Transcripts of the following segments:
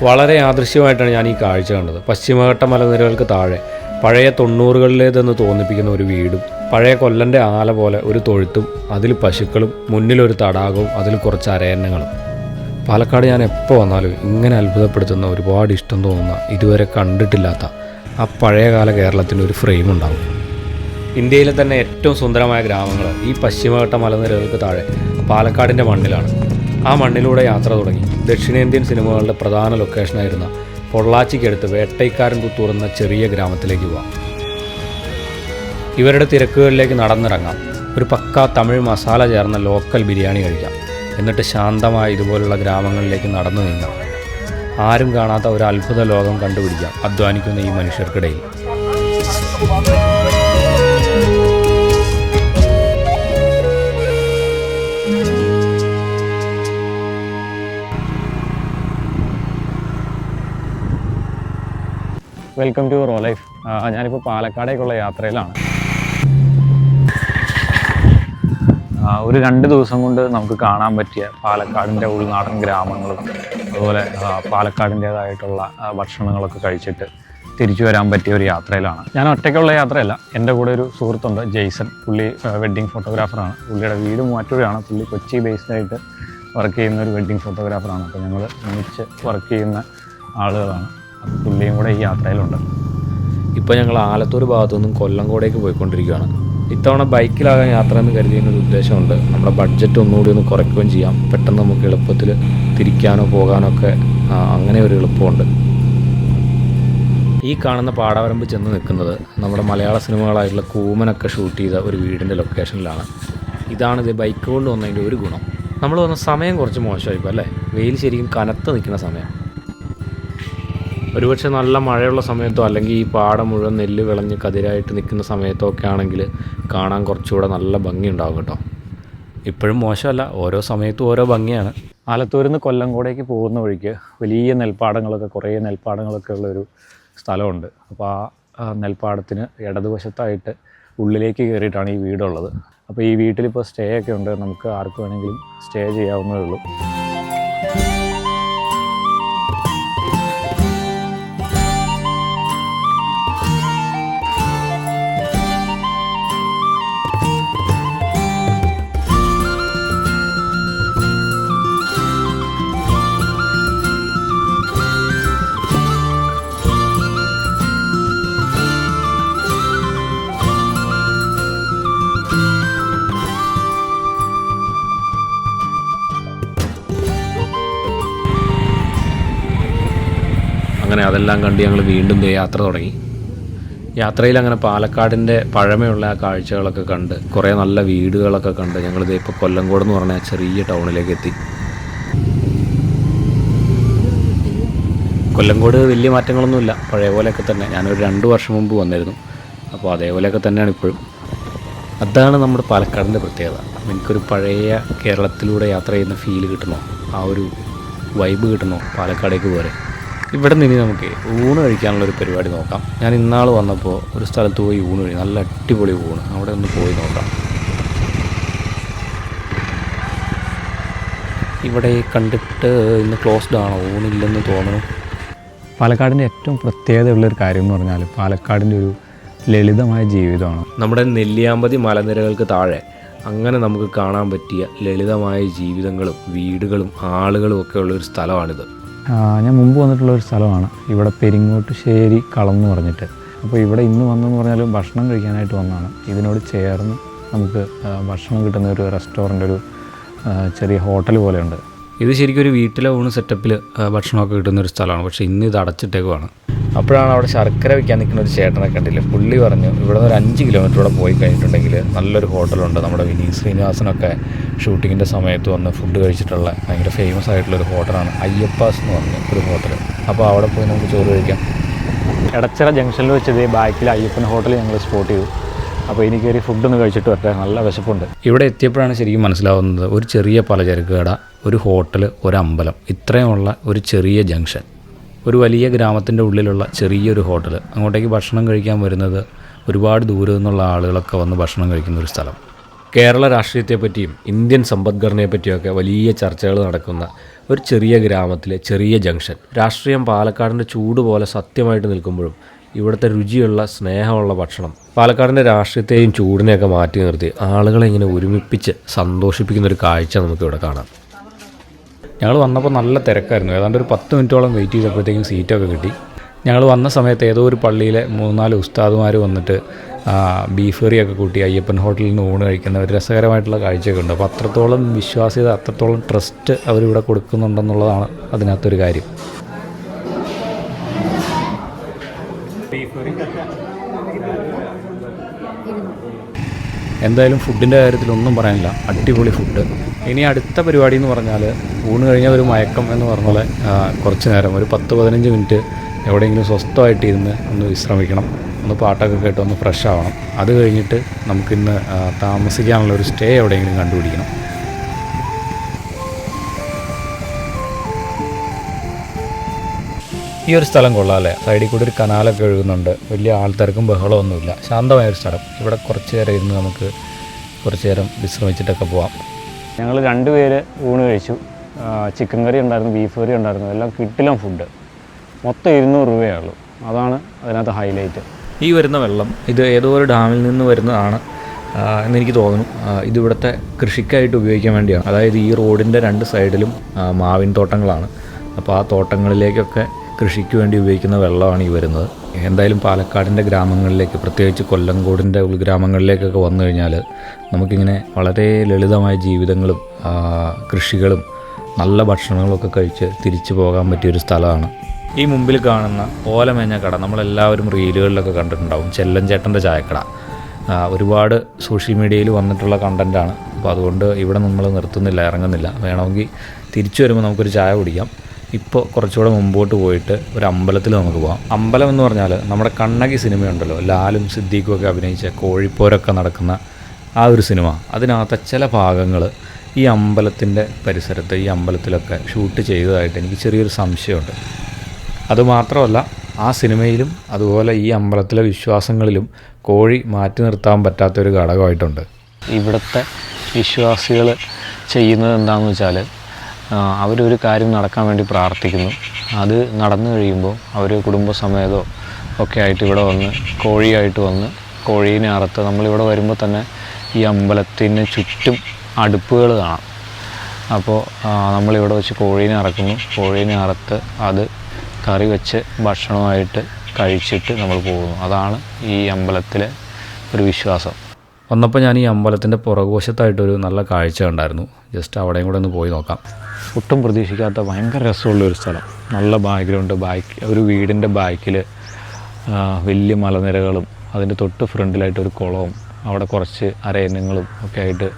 വളരെ യാദൃശ്യമായിട്ടാണ് ഞാൻ ഈ കാഴ്ച കണ്ടത്. പശ്ചിമഘട്ട മലനിരകൾക്ക് താഴെ പഴയ 90കളിലേതെന്ന് തോന്നിപ്പിക്കുന്ന ഒരു വീടും, പഴയ കൊല്ലൻ്റെ ആല പോലെ ഒരു തൊഴുത്തും, അതിൽ പശുക്കളും, മുന്നിലൊരു തടാകവും, അതിൽ കുറച്ച് അരയന്നങ്ങളും. പാലക്കാട് ഞാൻ എപ്പോൾ വന്നാലും ഇങ്ങനെ അത്ഭുതപ്പെടുത്തുന്ന, ഒരുപാട് ഇഷ്ടം തോന്നുന്ന, ഇതുവരെ കണ്ടിട്ടില്ലാത്ത ആ പഴയകാല കേരളത്തിൻ്റെ ഒരു ഫ്രെയിം ഉണ്ടാകും. ഇന്ത്യയിലെ തന്നെ ഏറ്റവും സുന്ദരമായ ഗ്രാമങ്ങൾ ഈ പശ്ചിമഘട്ട മലനിരകൾക്ക് താഴെ പാലക്കാടിൻ്റെ മണ്ണിലാണ്. ആ മണ്ണിലൂടെ യാത്ര തുടങ്ങി ദക്ഷിണേന്ത്യൻ സിനിമകളുടെ പ്രധാന ലൊക്കേഷനായിരുന്ന പൊള്ളാച്ചിക്കടുത്ത് വേട്ടൈക്കാരൻ പുത്തൂർ എന്ന ചെറിയ ഗ്രാമത്തിലേക്ക് പോവാം. ഇവരുടെ തിരക്കുകളിലേക്ക് നടന്നിറങ്ങാം. ഒരു പക്കാ തമിഴ് മസാല ചേർന്ന ലോക്കൽ ബിരിയാണി കഴിക്കാം. എന്നിട്ട് ശാന്തമായ ഇതുപോലുള്ള ഗ്രാമങ്ങളിലേക്ക് നടന്നു നീങ്ങാം. ആരും കാണാത്ത ഒരു അത്ഭുത ലോകം കണ്ടുപിടിക്കാം അധ്വാനിക്കുന്ന ഈ മനുഷ്യർക്കിടയിൽ. Welcome to raw life. ഞാനിപ്പോൾ പാലക്കാടേക്കുള്ള യാത്രയിലാണ്. ഒരു 2 ദിവസം കൊണ്ട് നമുക്ക് കാണാൻ പറ്റിയ പാലക്കാടിൻ്റെ ഉൾനാടൻ ഗ്രാമങ്ങളും അതുപോലെ പാലക്കാടിൻ്റേതായിട്ടുള്ള ഭക്ഷണങ്ങളൊക്കെ കഴിച്ചിട്ട് തിരിച്ചു വരാൻ പറ്റിയ ഒരു യാത്രയിലാണ്. ഞാൻ ഒറ്റയ്ക്കുള്ള യാത്രയല്ല, എൻ്റെ കൂടെ ഒരു സുഹൃത്തുണ്ട്, ജെയ്സൺ. പുള്ളി വെഡ്ഡിങ് ഫോട്ടോഗ്രാഫറാണ്. പുള്ളിയുടെ വീട് മൂവാറ്റുപുഴയാണ്. പുള്ളി കൊച്ചി ബേസ്ഡായിട്ട് വർക്ക് ചെയ്യുന്ന ഒരു വെഡ്ഡിങ് ഫോട്ടോഗ്രാഫറാണ്. അപ്പോൾ ഞങ്ങൾ ഒന്നിച്ച് വർക്ക് ചെയ്യുന്ന ആളുകളാണ്. അപ്പോൾ പുള്ളിയും കൂടെ ഈ യാത്രയിലുണ്ട്. ഇപ്പോൾ ഞങ്ങൾ ആലത്തൂർ ഭാഗത്തുനിന്നും കൊല്ലങ്കോടേക്ക് പോയിക്കൊണ്ടിരിക്കുകയാണ്. ഇത്തവണ ബൈക്കിലാകാൻ യാത്ര എന്ന് കരുതിയൊരു ഉദ്ദേശമുണ്ട്. നമ്മുടെ ബഡ്ജറ്റ് ഒന്നുകൂടി ഒന്ന് കുറയ്ക്കുകയും ചെയ്യാം. പെട്ടെന്ന് നമുക്ക് എളുപ്പത്തിൽ തിരിക്കാനോ പോകാനോ ഒക്കെ അങ്ങനെ ഒരു എളുപ്പമുണ്ട്. ഈ കാണുന്ന പാടവരമ്പ് ചെന്ന് നിൽക്കുന്നത് നമ്മുടെ മലയാള സിനിമകളായിട്ടുള്ള കൂമനൊക്കെ ഷൂട്ട് ചെയ്ത ഒരു വീടിൻ്റെ ലൊക്കേഷനിലാണ്. ഇതാണിത് ബൈക്ക് കൊണ്ട് വന്നതിൻ്റെ ഒരു ഗുണം. നമ്മൾ വന്ന സമയം കുറച്ച് മോശമായിപ്പോൾ അല്ലേ? വെയിൽ ശരിക്കും കനത്ത് നിൽക്കുന്ന സമയം. ഒരുപക്ഷെ നല്ല മഴയുള്ള സമയത്തോ അല്ലെങ്കിൽ ഈ പാടം മുഴുവൻ നെല്ല് വിളഞ്ഞ് കതിരായിട്ട് നിൽക്കുന്ന സമയത്തോ ഒക്കെ ആണെങ്കിൽ കാണാൻ കുറച്ചുകൂടെ നല്ല ഭംഗിയുണ്ടാകും കേട്ടോ. ഇപ്പോഴും മോശമല്ല, ഓരോ സമയത്തും ഓരോ ഭംഗിയാണ്. ആലത്തൂരിൽ നിന്ന് കൊല്ലങ്കോടേക്ക് പോകുന്ന വഴിക്ക് വലിയ നെൽപ്പാടങ്ങളൊക്കെ, കുറേ നെൽപ്പാടങ്ങളൊക്കെ ഉള്ളൊരു സ്ഥലമുണ്ട്. അപ്പോൾ ആ നെൽപ്പാടത്തിന് ഇടതുവശത്തായിട്ട് ഉള്ളിലേക്ക് കയറിയിട്ടാണ് ഈ വീടുള്ളത്. അപ്പോൾ ഈ വീട്ടിലിപ്പോൾ സ്റ്റേ ഒക്കെ ഉണ്ട്. നമുക്ക് ആർക്ക് വേണമെങ്കിലും സ്റ്റേ ചെയ്യാവുന്നതേ ഉള്ളൂ. അങ്ങനെ അതെല്ലാം കണ്ട് ഞങ്ങൾ വീണ്ടും യാത്ര തുടങ്ങി. യാത്രയിൽ അങ്ങനെ പാലക്കാടിൻ്റെ പഴമയുള്ള ആ കാഴ്ചകളൊക്കെ കണ്ട് കുറേ നല്ല വീടുകളൊക്കെ കണ്ട് ഞങ്ങളിത് ഇപ്പോൾ കൊല്ലങ്കോട് എന്ന് പറഞ്ഞ ചെറിയ ടൗണിലേക്ക് എത്തി. കൊല്ലങ്കോട് വലിയ മാറ്റങ്ങളൊന്നുമില്ല, പഴയ പോലെയൊക്കെ തന്നെ. ഞാനൊരു 2 വർഷം മുമ്പ് വന്നിരുന്നു. അപ്പോൾ അതേപോലെയൊക്കെ തന്നെയാണ് ഇപ്പോഴും. അതാണ് നമ്മുടെ പാലക്കാടിൻ്റെ പ്രത്യേകത. എനിക്കൊരു പഴയ കേരളത്തിലൂടെ യാത്ര ചെയ്യുന്ന ഫീല് കിട്ടണോ, ആ ഒരു വൈബ് കിട്ടണോ, പാലക്കാടേക്ക് പോരെ. ഇവിടെ നിന്ന് നമുക്ക് ഊണ് കഴിക്കാനുള്ളൊരു പരിപാടി നോക്കാം. ഞാൻ ഇന്നാൾ വന്നപ്പോൾ ഒരു സ്ഥലത്ത് പോയി ഊണ് കഴിക്കും. നല്ല അടിപൊളി ഊണ്. അവിടെ ഒന്ന് പോയി നോക്കാം. ഇവിടെ കണ്ടിട്ട് ഇന്ന് ക്ലോസ്ഡ് ആണോ, ഊണില്ലെന്ന് തോന്നുന്നു. പാലക്കാടിൻ്റെ ഏറ്റവും പ്രത്യേകതയുള്ളൊരു കാര്യം എന്ന് പറഞ്ഞാൽ പാലക്കാടിൻ്റെ ഒരു ലളിതമായ ജീവിതമാണ്. നമ്മുടെ നെല്ലിയാമ്പതി മലനിരകൾക്ക് താഴെ അങ്ങനെ നമുക്ക് കാണാൻ പറ്റിയ ലളിതമായ ജീവിതങ്ങളും വീടുകളും ആളുകളും ഒക്കെ ഉള്ളൊരു സ്ഥലമാണിത്. ഞാൻ മുമ്പ് വന്നിട്ടുള്ളൊരു സ്ഥലമാണ്. ഇവിടെ പെരിങ്ങോട്ടുശ്ശേരി കളം എന്ന് പറഞ്ഞിട്ട്. അപ്പോൾ ഇവിടെ ഇന്ന് വന്നെന്ന് പറഞ്ഞാലും ഭക്ഷണം കഴിക്കാനായിട്ട് വന്നതാണ്. ഇതിനോട് ചേർന്ന് നമുക്ക് ഭക്ഷണം കിട്ടുന്ന ഒരു റെസ്റ്റോറൻ്റ്, ഒരു ചെറിയ ഹോട്ടൽ പോലെയുണ്ട്. ഇത് ശരിക്കും ഒരു വീട്ടിലെ ഊണ് സെറ്റപ്പിൽ ഭക്ഷണമൊക്കെ കിട്ടുന്നൊരു സ്ഥലമാണ്. പക്ഷേ ഇന്ന് ഇത് അടച്ചിട്ടേക്കുവാണ്. അപ്പോഴാണ് അവിടെ ശർക്കര വയ്ക്കാൻ നിൽക്കുന്ന ഒരു ചേട്ടനെ കണ്ടില്ല. പുള്ളി പറഞ്ഞു ഇവിടെ നിന്ന് ഒരു 5 കിലോമീറ്ററോടെ പോയി കഴിഞ്ഞിട്ടുണ്ടെങ്കിൽ നല്ലൊരു ഹോട്ടലുണ്ട്. നമ്മുടെ വിനീത് ശ്രീനിവാസനൊക്കെ ഷൂട്ടിങ്ങിൻ്റെ സമയത്ത് വന്ന് ഫുഡ് കഴിച്ചിട്ടുള്ള ഭയങ്കര ഫേമസ് ആയിട്ടുള്ളൊരു ഹോട്ടലാണ് അയ്യപ്പാസ് എന്ന് പറഞ്ഞ ഒരു ഹോട്ടൽ. അപ്പോൾ അവിടെ പോയി നമുക്ക് ചോറ് കഴിക്കാം. എടച്ചിറ ജംഗ്ഷനിൽ വെച്ചത് ബാക്കിൽ അയ്യപ്പൻ ഹോട്ടൽ ഞങ്ങൾ സ്പോട്ട് ചെയ്തു. അപ്പോൾ എനിക്കൊരു ഫുഡൊന്ന് കഴിച്ചിട്ട് വരട്ടെ, നല്ല വിശപ്പുണ്ട്. ഇവിടെ എത്തിയപ്പോഴാണ് ശരിക്കും മനസ്സിലാവുന്നത്, ഒരു ചെറിയ പലചരക്ക് കട, ഒരു ഹോട്ടൽ, ഒരു അമ്പലം, ഇത്രയുമുള്ള ഒരു ചെറിയ ജംഗ്ഷൻ, ഒരു വലിയ ഗ്രാമത്തിൻ്റെ ഉള്ളിലുള്ള ചെറിയൊരു ഹോട്ടൽ. അങ്ങോട്ടേക്ക് ഭക്ഷണം കഴിക്കാൻ വരുന്നത് ഒരുപാട് ദൂരെ നിന്നുള്ള ആളുകളൊക്കെ വന്ന് ഭക്ഷണം കഴിക്കുന്നൊരു സ്ഥലം. കേരള രാഷ്ട്രീയത്തെപ്പറ്റിയും ഇന്ത്യൻ സമ്പദ്ഘടനയെപ്പറ്റിയൊക്കെ വലിയ ചർച്ചകൾ നടക്കുന്ന ഒരു ചെറിയ ഗ്രാമത്തിലെ ചെറിയ ജംഗ്ഷൻ. രാഷ്ട്രീയം പാലക്കാടിൻ്റെ ചൂട് പോലെ സത്യമായിട്ട് നിൽക്കുമ്പോഴും ഇവിടുത്തെ രുചിയുള്ള സ്നേഹമുള്ള ഭക്ഷണം പാലക്കാടിൻ്റെ രാഷ്ട്രീയത്തെയും ചൂടിനെയൊക്കെ മാറ്റി നിർത്തി ആളുകളെ ഇങ്ങനെ ഒരുമിപ്പിച്ച് സന്തോഷിപ്പിക്കുന്നൊരു കാഴ്ച നമുക്കിവിടെ കാണാം. ഞങ്ങൾ വന്നപ്പോൾ നല്ല തിരക്കായിരുന്നു. ഏതാണ്ട് ഒരു 10 മിനിറ്റോളം വെയിറ്റ് ചെയ്തപ്പോഴത്തേക്കും സീറ്റൊക്കെ കിട്ടി. ഞങ്ങൾ വന്ന സമയത്ത് ഏതോ ഒരു പള്ളിയിലെ 3-4 ഉസ്താദുമാർ വന്നിട്ട് ബീഫ് കറിയൊക്കെ കൂട്ടി അയ്യപ്പൻ ഹോട്ടലിൽ നിന്ന് ഊണ് കഴിക്കുന്ന ഒരു രസകരമായിട്ടുള്ള കാഴ്ചയൊക്കെ ഉണ്ട്. അപ്പോൾ അത്രത്തോളം വിശ്വാസ്യത, അത്രത്തോളം ട്രസ്റ്റ് അവരിവിടെ കൊടുക്കുന്നുണ്ടെന്നുള്ളതാണ് അതിനകത്തൊരു കാര്യം. എന്തായാലും ഫുഡിൻ്റെ കാര്യത്തിലൊന്നും പറയാനില്ല, അടിപൊളി ഫുഡ്. ഇനി അടുത്ത പരിപാടി എന്ന് പറഞ്ഞാൽ ഊണ് കഴിഞ്ഞാൽ ഒരു മയക്കം എന്ന് പറഞ്ഞ പോലെ കുറച്ച് നേരം ഒരു 10-15 മിനിറ്റ് എവിടെയെങ്കിലും സ്വസ്ഥമായിട്ട് ഇരുന്ന് ഒന്ന് വിശ്രമിക്കണം, ഒന്ന് പാട്ടൊക്കെ കേട്ട് ഒന്ന് ഫ്രഷ് ആവണം. അത് കഴിഞ്ഞിട്ട് നമുക്കിന്ന് താമസിക്കാനുള്ള ഒരു സ്റ്റേ എവിടെയെങ്കിലും കണ്ടുപിടിക്കണം. ഈ ഒരു സ്ഥലം കൊള്ളാം അല്ലേ? സൈഡിൽ കൂടി ഒരു കനാലൊക്കെ ഒഴുകുന്നുണ്ട്. വലിയ ആൾത്തിരക്കും ബഹളമൊന്നുമില്ല, ശാന്തമായൊരു സ്ഥലം. ഇവിടെ കുറച്ച് നേരം ഇരുന്ന് നമുക്ക് കുറച്ച് നേരം വിശ്രമിച്ചിട്ടൊക്കെ പോവാം. ഞങ്ങൾ 2 പേര് ഊണ് കഴിച്ചു. ചിക്കൻ കറി ഉണ്ടായിരുന്നു, ബീഫ് കറി ഉണ്ടായിരുന്നു, എല്ലാം കിട്ടിലും ഫുഡ്. മൊത്തം 200 രൂപയുള്ളൂ. അതാണ് അതിനകത്ത് ഹൈലൈറ്റ്. ഈ വരുന്ന വെള്ളം ഇത് ഏതോ ഒരു ഡാമിൽ നിന്ന് വരുന്നതാണ് എന്നെനിക്ക് തോന്നുന്നു. ഇതിവിടുത്തെ കൃഷിക്കായിട്ട് ഉപയോഗിക്കാൻ വേണ്ടിയാണ്. അതായത് ഈ റോഡിൻ്റെ 2 സൈഡിലും മാവിൻ തോട്ടങ്ങളാണ്. അപ്പോൾ ആ തോട്ടങ്ങളിലേക്കൊക്കെ കൃഷിക്ക് വേണ്ടി ഉപയോഗിക്കുന്ന വെള്ളമാണ് ഈ വരുന്നത്. എന്തായാലും പാലക്കാടിൻ്റെ ഗ്രാമങ്ങളിലേക്ക്, പ്രത്യേകിച്ച് കൊല്ലങ്കോടിൻ്റെ ഉൾഗ്രാമങ്ങളിലേക്കൊക്കെ വന്നു കഴിഞ്ഞാൽ നമുക്കിങ്ങനെ വളരെ ലളിതമായ ജീവിതങ്ങളും കൃഷികളും നല്ല ഭക്ഷണങ്ങളൊക്കെ കഴിച്ച് തിരിച്ചു പോകാൻ പറ്റിയൊരു സ്ഥലമാണ്. ഈ മുമ്പിൽ കാണുന്ന ഓലമേഞ്ഞ കട നമ്മളെല്ലാവരും റീലുകളിലൊക്കെ കണ്ടിട്ടുണ്ടാവും, ചെല്ലൻ ചേട്ടൻ്റെ ചായക്കട. ഒരുപാട് സോഷ്യൽ മീഡിയയിൽ വന്നിട്ടുള്ള കണ്ടൻറ്റാണ്. അപ്പോൾ അതുകൊണ്ട് ഇവിടെ നമ്മൾ നിർത്തുന്നില്ല, ഇറങ്ങുന്നില്ല. വേണമെങ്കിൽ തിരിച്ചു വരുമ്പോൾ നമുക്കൊരു ചായ കുടിക്കാം. ഇപ്പോൾ കുറച്ചുകൂടെ മുമ്പോട്ട് പോയിട്ട് ഒരു അമ്പലത്തിൽ നമുക്ക് പോകാം. അമ്പലം എന്ന് പറഞ്ഞാൽ നമ്മുടെ കണ്ണകി സിനിമയുണ്ടല്ലോ, ലാലും സിദ്ദീഖും ഒക്കെ അഭിനയിച്ച കോഴിപ്പോരൊക്കെ നടക്കുന്ന ആ ഒരു സിനിമ, അതിനകത്തെ ചില ഭാഗങ്ങൾ ഈ അമ്പലത്തിൻ്റെ പരിസരത്ത്, ഈ അമ്പലത്തിലൊക്കെ ഷൂട്ട് ചെയ്തതായിട്ട് എനിക്ക് ചെറിയൊരു സംശയമുണ്ട്. അതുമാത്രമല്ല, ആ സിനിമയിലും അതുപോലെ ഈ അമ്പലത്തിലെ വിശ്വാസങ്ങളിലും കോഴി മാറ്റി നിർത്താൻ പറ്റാത്തൊരു ഘടകമായിട്ടുണ്ട്. ഇവിടുത്തെ വിശ്വാസികൾ ചെയ്യുന്നത് എന്താണെന്ന് വെച്ചാൽ അവരൊരു കാര്യം നടക്കാൻ വേണ്ടി പ്രാർത്ഥിക്കുന്നു. അത് നടന്നു കഴിയുമ്പോൾ അവർ കുടുംബസമേതോ ഒക്കെ ആയിട്ട് ഇവിടെ വന്ന് കോഴിയായിട്ട് വന്ന് കോഴീനെ അറുത്ത്, നമ്മളിവിടെ വരുമ്പോൾ തന്നെ ഈ അമ്പലത്തിന് ചുറ്റും അടുപ്പുകൾ കാണാം. അപ്പോൾ നമ്മളിവിടെ വെച്ച് കോഴീനെ അറക്കുന്നു. കോഴീനെ അറുത്ത് അത് കറി വെച്ച് ഭക്ഷണമായിട്ട് കഴിച്ചിട്ട് നമ്മൾ പോകുന്നു. അതാണ് ഈ അമ്പലത്തിലെ ഒരു വിശ്വാസം. വന്നപ്പോൾ ഞാൻ ഈ അമ്പലത്തിൻ്റെ പുറകുവശത്തായിട്ടൊരു നല്ല കാഴ്ച ഉണ്ടായിരുന്നു. ജസ്റ്റ് അവിടെയും കൂടെ ഒന്ന് പോയി നോക്കാം. ഒട്ടും പ്രതീക്ഷിക്കാത്ത ഭയങ്കര രസമുള്ളൊരു സ്ഥലം. നല്ല ബാക്ക്ഗ്രൗണ്ട്, ഒരു വീടിൻ്റെ ബാക്കിൽ വലിയ മലനിരകളും അതിൻ്റെ തൊട്ട് ഫ്രണ്ടിലായിട്ടൊരു കുളവും അവിടെ കുറച്ച് അരയന്നങ്ങളും ഒക്കെ ആയിട്ട്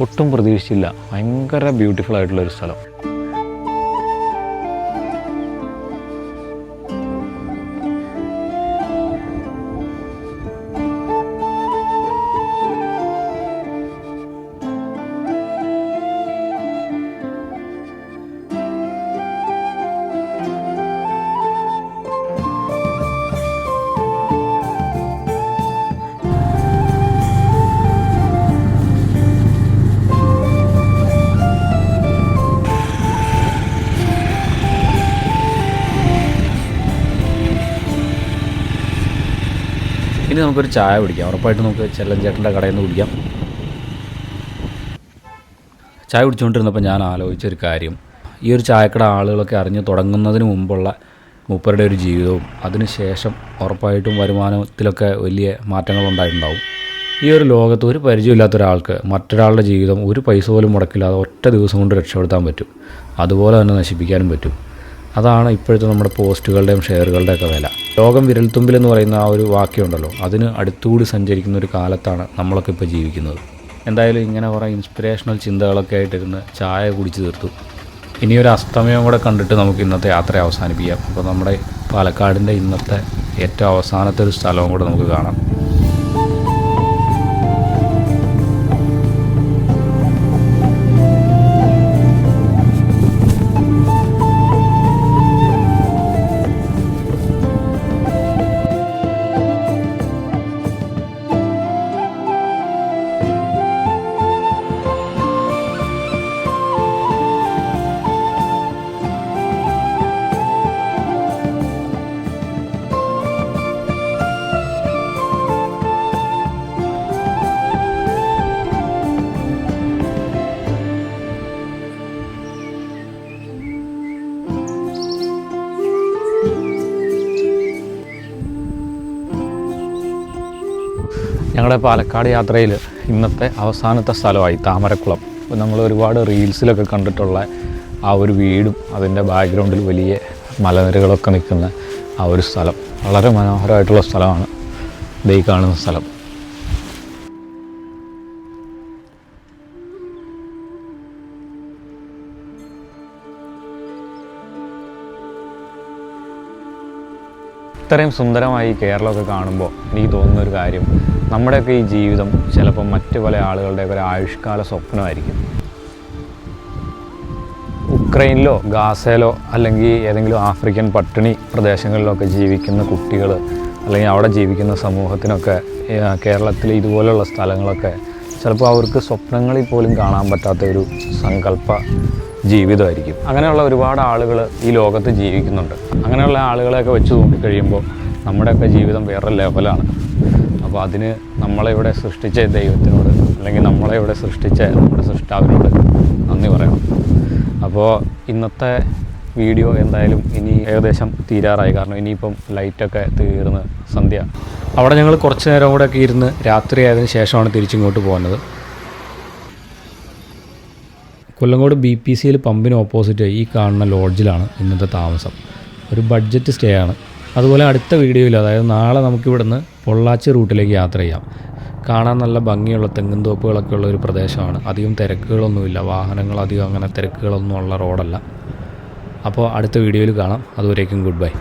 ഒട്ടും പ്രതീക്ഷിച്ചില്ല. ഭയങ്കര ബ്യൂട്ടിഫുൾ ആയിട്ടുള്ളൊരു സ്ഥലം. ഇനി നമുക്കൊരു ചായ കുടിക്കാം. ഉറപ്പായിട്ട് നമുക്ക് ചെല്ലൻ ചേട്ടൻ്റെ കടയിൽ നിന്ന് കുടിക്കാം. ചായ കുടിച്ചുകൊണ്ടിരുന്നപ്പോൾ ഞാൻ ആലോചിച്ചൊരു കാര്യം, ഈ ഒരു ചായക്കട ആളുകളൊക്കെ അറിഞ്ഞ് തുടങ്ങുന്നതിന് മുമ്പുള്ള മൂപ്പരുടെ ഒരു ജീവിതവും അതിനുശേഷം ഉറപ്പായിട്ടും വരുമാനത്തിലൊക്കെ വലിയ മാറ്റങ്ങളുണ്ടായിട്ടുണ്ടാവും. ഈ ഒരു ലോകത്ത് ഒരു പരിചയമില്ലാത്ത ഒരാൾക്ക് മറ്റൊരാളുടെ ജീവിതം ഒരു പൈസ പോലും മുടക്കില്ലാതെ ഒറ്റ ദിവസം കൊണ്ട് രക്ഷപ്പെടുത്താൻ പറ്റും. അതുപോലെ തന്നെ നശിപ്പിക്കാനും പറ്റും. അതാണ് ഇപ്പോഴത്തെ നമ്മുടെ പോസ്റ്റുകളുടെയും ഷെയറുകളുടെയൊക്കെ വില. ലോകം വിരൽത്തുമ്പിലെന്ന് പറയുന്ന ആ ഒരു വാക്യമുണ്ടല്ലോ, അതിന് അടുത്തുകൂടി സഞ്ചരിക്കുന്ന ഒരു കാലത്താണ് നമ്മളൊക്കെ ഇപ്പോൾ ജീവിക്കുന്നത്. എന്തായാലും ഇങ്ങനെ കുറേ ഇൻസ്പിറേഷണൽ ചിന്തകളൊക്കെ ആയിട്ടിരുന്ന് ചായ കുടിച്ച് തീർത്തു. ഇനിയൊരു അസ്തമയം കൂടെ കണ്ടിട്ട് നമുക്ക് ഇന്നത്തെ യാത്ര അവസാനിപ്പിക്കാം. അപ്പോൾ നമ്മുടെ പാലക്കാടിൻ്റെ ഇന്നത്തെ ഏറ്റവും അവസാനത്തെ ഒരു സ്ഥലവും കൂടെ നമുക്ക് കാണാം. ഞങ്ങളുടെ പാലക്കാട് യാത്രയിൽ ഇന്നത്തെ അവസാനത്തെ സ്ഥലമായി താമരക്കുളം. നമ്മൾ ഒരുപാട് റീൽസിലൊക്കെ കണ്ടിട്ടുള്ള ആ ഒരു വീടും അതിൻ്റെ ബാക്ക്ഗ്രൗണ്ടിൽ വലിയ മലനിരകളൊക്കെ നിൽക്കുന്ന ആ ഒരു സ്ഥലം വളരെ മനോഹരമായിട്ടുള്ള സ്ഥലമാണ് ഈ കാണുന്ന സ്ഥലം. ഇത്രയും സുന്ദരമായി കേരളമൊക്കെ കാണുമ്പോൾ എനിക്ക് തോന്നുന്നൊരു കാര്യം, നമ്മുടെയൊക്കെ ഈ ജീവിതം ചിലപ്പോൾ മറ്റു പല ആളുകളുടെയൊക്കെ ഒരു ആയുഷ്കാല സ്വപ്നമായിരിക്കും. ഉക്രൈനിലോ ഗാസയിലോ അല്ലെങ്കിൽ ഏതെങ്കിലും ആഫ്രിക്കൻ പട്ടിണി പ്രദേശങ്ങളിലൊക്കെ ജീവിക്കുന്ന കുട്ടികൾ അല്ലെങ്കിൽ അവിടെ ജീവിക്കുന്ന സമൂഹത്തിനൊക്കെ കേരളത്തിലെ ഇതുപോലെയുള്ള സ്ഥലങ്ങളൊക്കെ ചിലപ്പോൾ അവർക്ക് സ്വപ്നങ്ങളിൽ പോലും കാണാൻ പറ്റാത്ത ഒരു സങ്കല്പ ജീവിതമായിരിക്കും. അങ്ങനെയുള്ള ഒരുപാട് ആളുകൾ ഈ ലോകത്ത് ജീവിക്കുന്നുണ്ട്. അങ്ങനെയുള്ള ആളുകളെയൊക്കെ വെച്ച് നോക്കിക്കഴിയുമ്പോൾ നമ്മുടെയൊക്കെ ജീവിതം വേറെ ലെവലാണ്. അപ്പോൾ അതിന് നമ്മളെ ഇവിടെ സൃഷ്ടിച്ച ദൈവത്തിനോട് അല്ലെങ്കിൽ നമ്മളെ ഇവിടെ സൃഷ്ടിച്ച നമ്മുടെ സൃഷ്ടാവിനോട് നന്ദി പറയണം. അപ്പോൾ ഇന്നത്തെ വീഡിയോ എന്തായാലും ഇനി ഏകദേശം തീരാറായി. കാരണം ഇനിയിപ്പം ലൈറ്റൊക്കെ തീർന്ന് സന്ധ്യ. അവിടെ ഞങ്ങൾ കുറച്ച് നേരം കൂടെ ഒക്കെ ഇരുന്ന് രാത്രിയായതിനു ശേഷമാണ് തിരിച്ചിങ്ങോട്ട് പോകുന്നത്. കൊല്ലങ്കോട് BPCL പമ്പിന് ഓപ്പോസിറ്റ് ഈ കാണുന്ന ലോഡ്ജിലാണ് ഇന്നത്തെ താമസം. ഒരു ബഡ്ജറ്റ് സ്റ്റേ ആണ്. അതുപോലെ അടുത്ത വീഡിയോയിൽ, അതായത് നാളെ നമുക്കിവിടുന്ന് പൊള്ളാച്ചി റൂട്ടിലേക്ക് യാത്ര ചെയ്യാം. കാണാൻ നല്ല ഭംഗിയുള്ള തെങ്ങിൻ തോപ്പുകളൊക്കെ ഉള്ള ഒരു പ്രദേശമാണ്. അധികം തിരക്കുകളൊന്നുമില്ല, വാഹനങ്ങൾ അധികം അങ്ങനെ തിരക്കുകളൊന്നും ഉള്ള റോഡല്ല. അപ്പോൾ അടുത്ത വീഡിയോയിൽ കാണാം. അതുവരേക്കും ഗുഡ് ബൈ.